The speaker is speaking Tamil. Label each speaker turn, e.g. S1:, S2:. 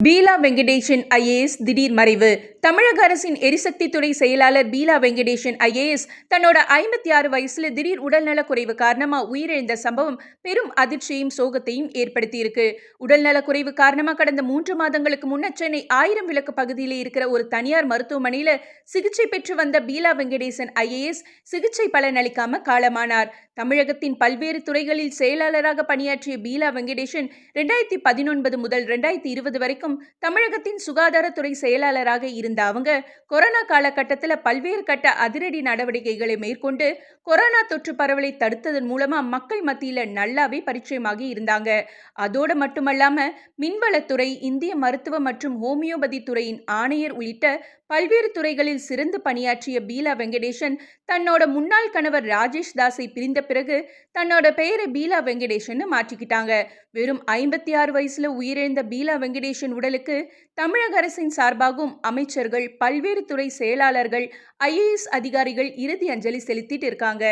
S1: பீலா வெங்கடேசன் ஐஏஎஸ் திடீர் மறைவு. தமிழக அரசின் எரிசக்தி துறை செயலாளர் பீலா வெங்கடேசன் ஐஏஎஸ் தன்னோட 56 வயசுல திடீர் உடல்நலக் குறைவு காரணமா உயிரிழந்த சம்பவம் பெரும் அதிர்ச்சியையும் சோகத்தையும் ஏற்படுத்தியிருக்கு. உடல்நலக் குறைவு காரணமா கடந்த 3 மாதங்களுக்கு முன்னர் சென்னை 1000 விளக்கு பகுதியில் இருக்கிற ஒரு தனியார் மருத்துவமனையில சிகிச்சை பெற்று வந்த பீலா வெங்கடேசன் ஐஏஎஸ் சிகிச்சை பலனளிக்காம காலமானார். தமிழகத்தின் பல்வேறு துறைகளில் செயலாளராக பணியாற்றிய பீலா வெங்கடேசன் 2019 முதல் 2020 வரைக்கும் தமிழகத்தின் சுகாதாரத்துறை செயலாளராக இருந்த அவங்க கொரோனா காலகட்டத்தில் பல்வேறு கட்ட அதிரடி நடவடிக்கைகளை மேற்கொண்டு கொரோனா தொற்று பரவலை தடுத்ததன் மூலமா மக்கள் மத்தியில நல்லாவே பரிச்சயமாகி இருந்தாங்க. அதோடு மட்டுமல்லாம மின்வளத்துறை, இந்திய மருத்துவ மற்றும் ஹோமியோபதி துறையின் ஆணையர் உள்ளிட்ட பல்வேறு துறைகளில் சிறந்து பணியாற்றிய பீலா வெங்கடேசன் தன்னோட முன்னாள் கணவர் ராஜேஷ் தாஸை பிரிந்த பிறகு தன்னோட பெயரை பீலா வெங்கடேசன் மாற்றிக்கிட்டாங்க. வெறும் 56 வயசுல உயிரிழந்த பீலா வெங்கடேசன் உடலுக்கு தமிழக அரசின் சார்பாகவும் அமைச்சர்கள், பல்வேறு துறை செயலாளர்கள், ஐஏஎஸ் அதிகாரிகள் இறுதி அஞ்சலி செலுத்திட்டு இருக்காங்க.